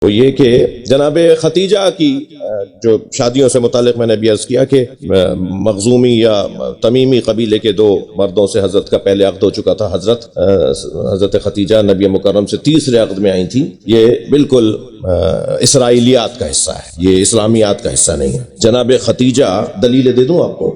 وہ یہ کہ جناب ختیجہ کی جو شادیوں سے متعلق میں نے بھی عرض کیا کہ مخزومی یا تمیمی قبیلے کے دو مردوں سے حضرت کا پہلے عقد ہو چکا تھا۔ حضرت ختیجہ نبی مکرم سے تیسرے عقد میں آئی تھی۔ یہ بالکل اسرائیلیات کا حصہ ہے، یہ اسلامیات کا حصہ نہیں ہے۔ جناب ختیجہ، دلیل دے دوں آپ کو،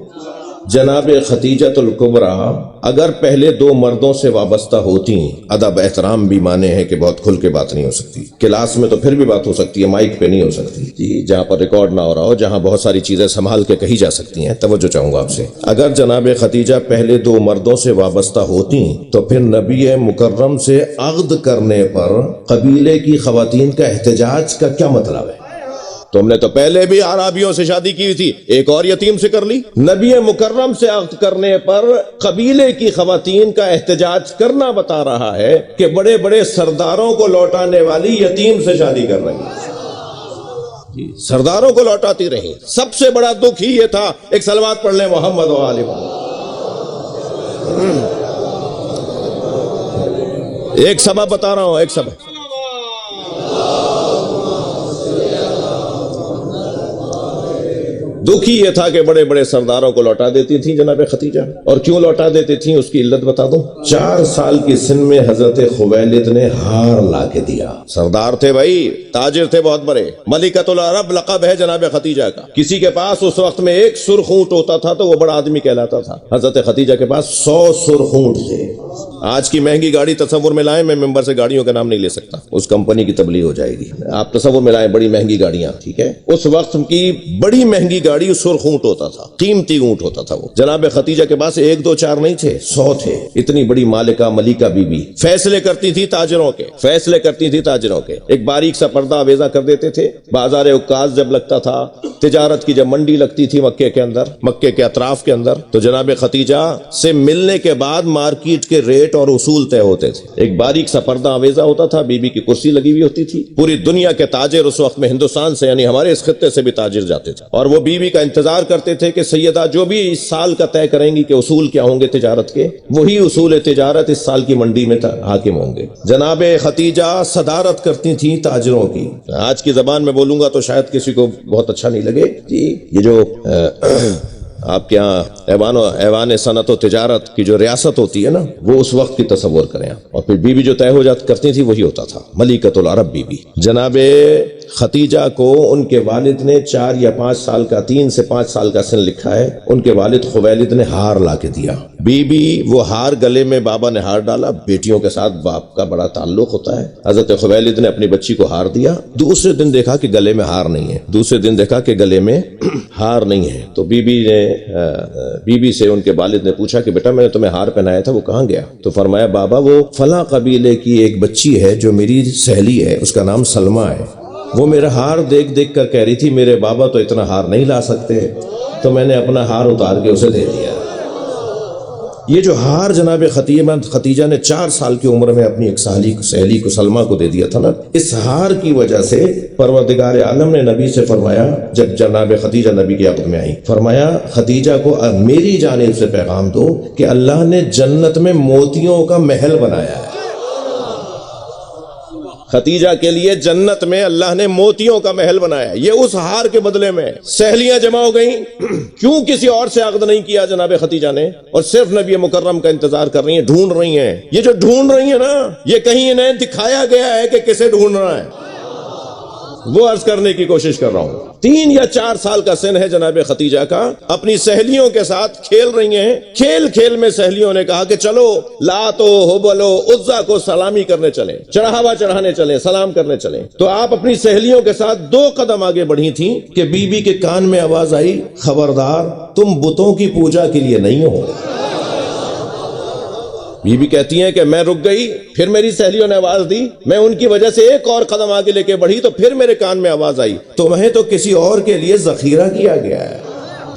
جناب ختیجہ الکبریٰ اگر پہلے دو مردوں سے وابستہ ہوتی، ادب احترام بھی مانے ہیں کہ بہت کھل کے بات نہیں ہو سکتی، کلاس میں تو پھر بھی بات ہو سکتی ہے، مائک پہ نہیں ہو سکتی جی، جہاں پر ریکارڈ نہ ہو رہا ہو، جہاں بہت ساری چیزیں سنبھال کے کہی جا سکتی ہیں۔ توجہ چاہوں گا آپ سے، اگر جناب ختیجہ پہلے دو مردوں سے وابستہ ہوتی تو پھر نبی مکرم سے عقد کرنے پر قبیلے کی خواتین کا احتجاج کا کیا مطلب ہے؟ تم نے تو پہلے بھی عرابیوں سے شادی کی تھی، ایک اور یتیم سے کر لی۔ نبی مکرم سے عقد کرنے پر قبیلے کی خواتین کا احتجاج کرنا بتا رہا ہے کہ بڑے بڑے سرداروں کو لوٹانے والی یتیم سے شادی کر رہی ہے، سرداروں کو لوٹاتی رہی۔ سب سے بڑا دکھ ہی یہ تھا، ایک صلوات پڑھ لیں محمد و آل محمد۔ ایک سبب بتا رہا ہوں، ایک سبب، دکھ ہی یہ تھا کہ بڑے بڑے سرداروں کو لوٹا دیتی تھیں جناب ختیجہ۔ اور کیوں لوٹا دیتی تھیں اس کی علت بتا دوں۔ 4 سال کی سن میں حضرت خویلد نے ہار لا کے دیا۔ سردار تھے بھائی، تاجر تھے بہت بڑے، ملکۃ العرب لقب ہے جناب ختیجہ کا۔ کسی کے پاس اس وقت میں ایک سرخ اونٹ ہوتا تھا تو وہ بڑا آدمی کہلاتا تھا۔ حضرت ختیجہ کے پاس 100 سرخ اونٹ تھے۔ آج کی مہنگی گاڑی تصور میں لائیں، میں ممبر سے گاڑیوں کا نام نہیں لے سکتا، اس کمپنی کی تبلیغ ہو جائے گی۔ آپ تصور میں لائیں بڑی مہنگی گاڑیاں، ٹھیک ہے، اس وقت کی بڑی مہنگی گاڑی سرخ اونٹ ہوتا تھا، قیمتی اونٹ ہوتا تھا وہ۔ جناب ختیجہ کے پاس 1 2 4 نہیں تھے، 100 تھے۔ اتنی بڑی مالکہ ملیکہ بی بی فیصلے کرتی تھی تاجروں کے، فیصلے کرتی تھی تاجروں کے۔ ایک باریک سا پردہ آویزہ کر دیتے تھے۔ بازار عکاظ جب لگتا تھا، تجارت کی جب منڈی لگتی تھی مکے کے اندر، مکے کے اطراف کے اندر، تو جناب ختیجہ سے ملنے کے بعد مارکیٹ کے ریٹ اور اصول طے ہوتے تھے۔ ایک باریک سا پردہ آویزہ ہوتا تھا، بی بی کی کرسی لگی ہوئی ہوتی تھی۔ پوری دنیا کے تاجر اس وقت میں ہندوستان سے، یعنی ہمارے اس خطے سے بھی تاجر جاتے تھے، اور وہ بی بی کا انتظار کرتے تھے کہ سیدہ جو بھی اس سال کا طے کریں گی کہ اصول کیا ہوں گے تجارت کے، وہی اصول تجارت اس سال کی منڈی میں حاکم ہوں گے۔ جناب ختیجہ صدارت کرتی تھیں تاجروں کی۔ آج کی زبان میں بولوں گا تو شاید کسی کو بہت اچھا نہیں لگے جی، یہ جو آپ کے یہاں ایوان صنعت و تجارت کی جو ریاست ہوتی ہے نا، وہ اس وقت کی تصور کریں آپ۔ اور پھر بی بی جو طے ہو جاتی کرتی تھی وہی ہوتا تھا، ملکۃ العرب بی بی۔ جناب ختیجہ کو ان کے والد نے 4 یا 5 سال کا، 3 سے 5 سال کا سن لکھا ہے، ان کے والد خویلد نے ہار لا کے دیا۔ بی بی وہ ہار گلے میں، بابا نے ہار ڈالا، بیٹیوں کے ساتھ باپ کا بڑا تعلق ہوتا ہے۔ حضرت خویلد نے اپنی بچی کو ہار دیا۔ دوسرے دن دیکھا کہ گلے میں ہار نہیں ہے، دوسرے دن دیکھا کہ گلے میں ہار نہیں ہے، تو بی بی سے ان کے والد نے پوچھا کہ بیٹا میں نے تمہیں ہار پہنایا تھا، وہ کہاں گیا؟ تو فرمایا بابا وہ فلاں قبیلے کی ایک بچی ہے جو میری سہیلی ہے، اس کا نام سلمہ ہے، وہ میرا ہار دیکھ دیکھ کر کہہ رہی تھی میرے بابا تو اتنا ہار نہیں لا سکتے، تو میں نے اپنا ہار اتار کے اسے دے دیا۔ یہ جو ہار جناب ختیجہ نے 4 سال کی عمر میں اپنی ایک سہیلی کو، سلمہ کو دے دیا تھا نا، اس ہار کی وجہ سے پروردگار عالم نے نبی سے فرمایا، جب جناب ختیجہ نبی کی عقد میں آئی، فرمایا ختیجہ کو میری جانب سے پیغام دو کہ اللہ نے جنت میں موتیوں کا محل بنایا ہے۔ ختیجہ کے لیے جنت میں اللہ نے موتیوں کا محل بنایا ہے، یہ اس ہار کے بدلے میں۔ سہیلیاں جمع ہو گئیں، کیوں کسی اور سے عقد نہیں کیا جناب ختیجہ نے، اور صرف نبی مکرم کا انتظار کر رہی ہیں، ڈھونڈ رہی ہیں۔ یہ جو ڈھونڈ رہی ہیں نا، یہ کہیں انہیں دکھایا گیا ہے کہ کسے ڈھونڈ رہا ہے، وہ عرض کرنے کی کوشش کر رہا ہوں۔ 3 یا 4 سال کا سن ہے جناب ختیجہ کا، اپنی سہیلیوں کے ساتھ کھیل رہی ہیں۔ کھیل کھیل میں سہیلیوں نے کہا کہ چلو لات و حبل و عزا کو سلامی کرنے چلیں، چڑھاوا چڑھانے چلیں، سلام کرنے چلیں۔ تو آپ اپنی سہیلیوں کے ساتھ 2 قدم آگے بڑھی تھیں کہ بی بی کے کان میں آواز آئی، خبردار تم بتوں کی پوجا کے لیے نہیں ہو۔ بی بی کہتی ہیں کہ میں رک گئی، پھر میری سہیلیوں نے آواز دی، میں ان کی وجہ سے ایک اور قدم آگے لے کے بڑھی تو پھر میرے کان میں آواز آئی، تمہیں تو کسی اور کے لیے ذخیرہ کیا گیا ہے۔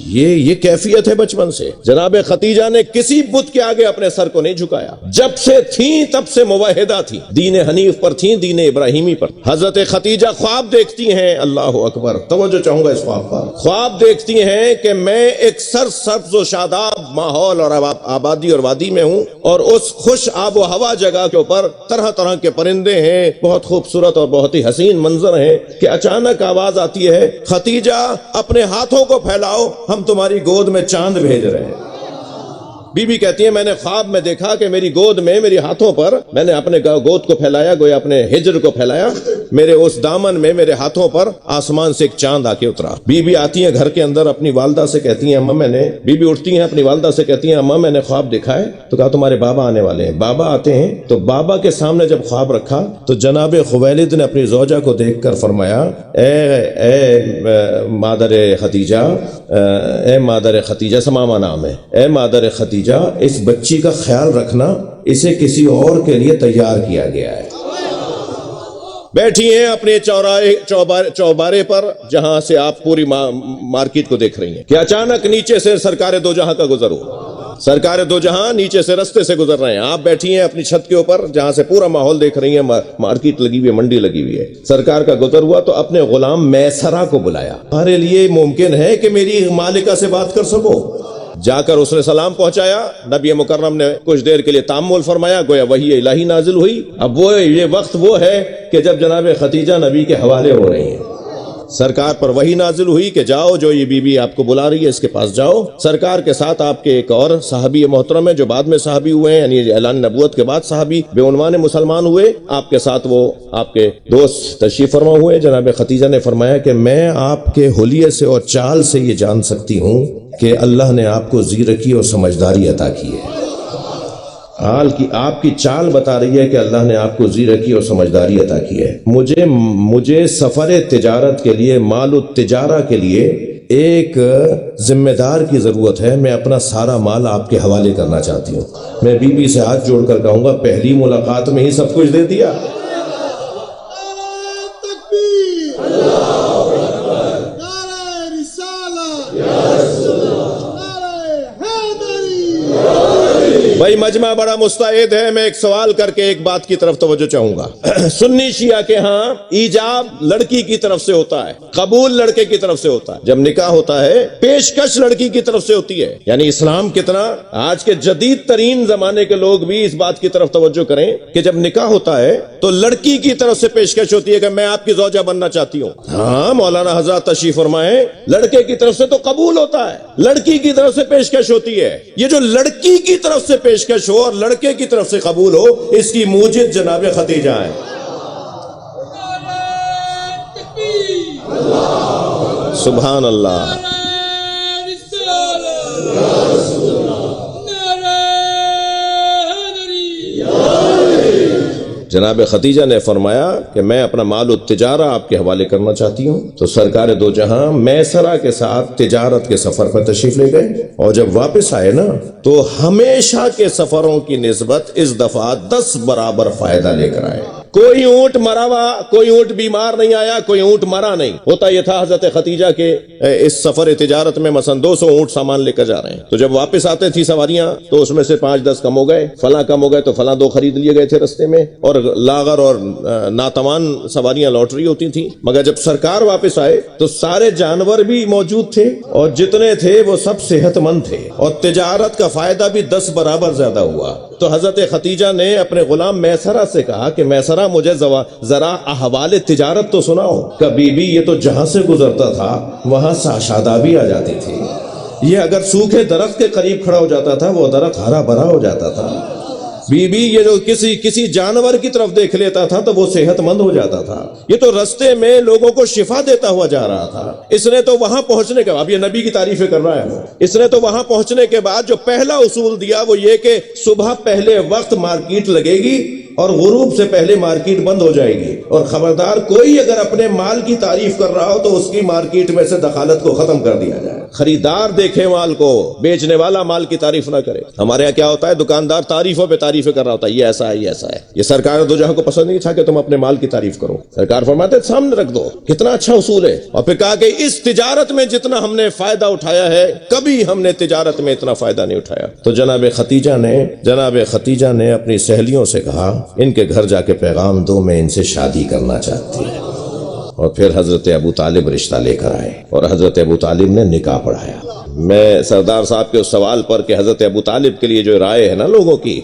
یہ کیفیت ہے بچپن سے. جناب ختیجہ نے کسی بت کے آگے اپنے سر کو نہیں جھکایا. جب سے تھیں تب سے موحدہ تھی، دین حنیف پر تھیں، دین ابراہیمی پر. حضرت ختیجہ خواب دیکھتی ہیں، اللہ اکبر، توجہ چاہوں گا اس خواب پر. خواب دیکھتی ہیں کہ میں ایک سرسبز و شاداب ماحول اور آبادی اور وادی میں ہوں، اور اس خوش آب و ہوا جگہ کے اوپر طرح طرح کے پرندے ہیں، بہت خوبصورت اور بہت ہی حسین منظر ہیں، کہ اچانک آواز آتی ہے، ختیجہ اپنے ہاتھوں کو پھیلاؤ، ہم تمہاری گود میں چاند بھیج رہے ہیں. بی بی کہتی ہے میں نے خواب میں دیکھا کہ میری گود میں، میری ہاتھوں پر، میں نے اپنے گود کو پھیلایا، گویا اپنے ہجر کو پھیلایا، میرے اس دامن میں، میرے ہاتھوں پر آسمان سے ایک چاند آ کے اترا. بی بی آتی ہیں گھر کے اندر، اپنی والدہ سے کہتی ہیں اماں بی بی اٹھتی ہیں اپنی والدہ سے کہتی ہیں اماں میں نے خواب دیکھا ہے. تو کہا تمہارے بابا آنے والے ہیں. بابا آتے ہیں تو بابا کے سامنے جب خواب رکھا تو جناب خویلد نے اپنی زوجہ کو دیکھ کر فرمایا اے مادر ختیجہ، اے مادر ختیجہ، سمامہ نام ہے، اے مادر ختیجہ، اس بچی کا خیال رکھنا، اسے کسی اور کے لیے تیار کیا گیا ہے. بیٹھی ہیں اپنے چوبارے پر جہاں سے آپ پوری مارکیٹ کو دیکھ رہی ہیں کہ اچانک نیچے سے سرکار دو جہاں کا گزر ہوا. سرکار دو جہاں نیچے سے رستے سے گزر رہے ہیں، آپ بیٹھی ہیں اپنی چھت کے اوپر جہاں سے پورا ماحول دیکھ رہی ہیں، مارکیٹ لگی ہوئی ہے، منڈی لگی ہوئی ہے. سرکار کا گزر ہوا تو اپنے غلام میسرہ کو بلایا. ہمارے لیے ممکن ہے کہ میری مالکہ سے بات کر سکو. جا کر اس نے سلام پہنچایا. نبی مکرم نے کچھ دیر کے لیے تامل فرمایا، گویا وحی الہی نازل ہوئی. اب یہ وقت وہ ہے کہ جب جناب ختیجہ نبی کے حوالے ہو رہی ہیں. سرکار پر وحی نازل ہوئی کہ جاؤ، جو یہ بی بی آپ کو بلا رہی ہے اس کے پاس جاؤ. سرکار کے ساتھ آپ کے ایک اور صحابی محترم ہے جو بعد میں صحابی ہوئے ہیں، یعنی اعلان نبوت کے بعد صحابی بے عنوان مسلمان ہوئے. آپ کے ساتھ وہ آپ کے دوست تشریف فرما ہوئے. جناب ختیجہ نے فرمایا کہ میں آپ کے حلیے سے اور چال سے یہ جان سکتی ہوں کہ اللہ نے آپ کو زیرکی اور سمجھداری عطا کی ہے. آپ کی چال بتا رہی ہے کہ اللہ نے آپ کو زیرکی اور سمجھداری عطا کی ہے. مجھے سفر تجارت کے لیے، مال التجارہ کے لیے ایک ذمہ دار کی ضرورت ہے. میں اپنا سارا مال آپ کے حوالے کرنا چاہتی ہوں. میں بی بی سے ہاتھ جوڑ کر کہوں گا پہلی ملاقات میں ہی سب کچھ دے دیا. بھائی مجمع بڑا مستعد ہے. میں ایک سوال کر کے ایک بات کی طرف توجہ چاہوں گا. سنی شیعہ کے ہاں ایجاب لڑکی کی طرف سے ہوتا ہے، قبول لڑکے کی طرف سے ہوتا ہے. جب نکاح ہوتا ہے پیشکش لڑکی کی طرف سے ہوتی ہے. یعنی اسلام کتنا، آج کے جدید ترین زمانے کے لوگ بھی اس بات کی طرف توجہ کریں کہ جب نکاح ہوتا ہے تو لڑکی کی طرف سے پیشکش ہوتی ہے کہ میں آپ کی زوجہ بننا چاہتی ہوں. ہاں مولانا حضرات تشریف فرمائیں، لڑکے کی طرف سے تو قبول ہوتا ہے، لڑکی کی طرف سے پیشکش ہوتی ہے. یہ جو لڑکی کی طرف سے پیشکش ہو اور لڑکے کی طرف سے قبول ہو، اس کی موجد جناب ختیجہ ہے. سبحان اللہ. جناب ختیجہ نے فرمایا کہ میں اپنا مال التجارہ آپ کے حوالے کرنا چاہتی ہوں. تو سرکار دو جہاں میسرہ کے ساتھ تجارت کے سفر پر تشریف لے گئے، اور جب واپس آئے نا تو ہمیشہ کے سفروں کی نسبت اس دفعہ 10 برابر فائدہ لے کر آئے. کوئی اونٹ مرا ہوا، کوئی اونٹ بیمار نہیں آیا، کوئی اونٹ مرا نہیں. ہوتا یہ تھا حضرت ختیجہ کے اس سفر تجارت میں مثلا 200 اونٹ سامان لے کر جا رہے ہیں، تو جب واپس آتے تھی سواریاں تو اس میں سے 5-10 کم ہو گئے، فلاں کم ہو گئے تو فلاں 2 خرید لیے گئے تھے رستے میں، اور لاغر اور ناتوان سواریاں لوٹ رہی ہوتی تھیں. مگر جب سرکار واپس آئے تو سارے جانور بھی موجود تھے، اور جتنے تھے وہ سب صحت مند تھے، اور تجارت کا فائدہ بھی 10 برابر زیادہ ہوا. تو حضرت ختیجہ نے اپنے غلام میسرہ سے کہا کہ میسرہ مجھے ذرا احوال تجارت تو سناؤ. کبھی بھی یہ تو جہاں سے گزرتا تھا وہاں شادابی آ جاتی تھی. یہ اگر سوکھے درخت کے قریب کھڑا ہو جاتا تھا وہ درخت ہرا بھرا ہو جاتا تھا. بی بی یہ جو کسی جانور کی طرف دیکھ لیتا تھا تو وہ صحت مند ہو جاتا تھا. یہ تو رستے میں لوگوں کو شفا دیتا ہوا جا رہا تھا. اس نے تو وہاں پہنچنے کے بعد، یہ نبی کی تعریفیں کر رہا ہے، اس نے تو وہاں پہنچنے کے بعد جو پہلا اصول دیا وہ یہ کہ صبح پہلے وقت مارکیٹ لگے گی اور غروب سے پہلے مارکیٹ بند ہو جائے گی. اور خبردار کوئی اگر اپنے مال کی تعریف کر رہا ہو تو اس کی مارکیٹ میں سے دخالت کو ختم کر دیا جائے. خریدار دیکھے مال کو، بیچنے والا مال کی تعریف نہ کرے۔ ہمارے یہاں کیا ہوتا ہے، دکاندار تعریفوں پہ تعریفیں کر رہا ہوتا ہے، یہ ایسا ہے، یہ ایسا ہے۔ یہ سرکار دو جہاں کو پسند نہیں تھا کہ تم اپنے مال کی تعریف کرو۔ سرکار فرماتے ہیں سامنے رکھ دو، کتنا اچھا اصول ہے۔ اور پھر کہا کہ اس تجارت میں جتنا ہم نے فائدہ اٹھایا ہے، کبھی ہم نے تجارت میں اتنا فائدہ نہیں اٹھایا۔ تو جناب ختیجہ نے اپنی سہیلیوں سے کہا ان کے گھر جا کے پیغام دو، میں ان سے شادی کرنا چاہتی ہوں۔ اور پھر حضرت ابو طالب رشتہ لے کر آئے اور حضرت ابو طالب نے نکاح پڑھایا۔ میں سردار صاحب کے اس سوال پر کہ حضرت ابو طالب کے لیے جو رائے ہے نا لوگوں کی،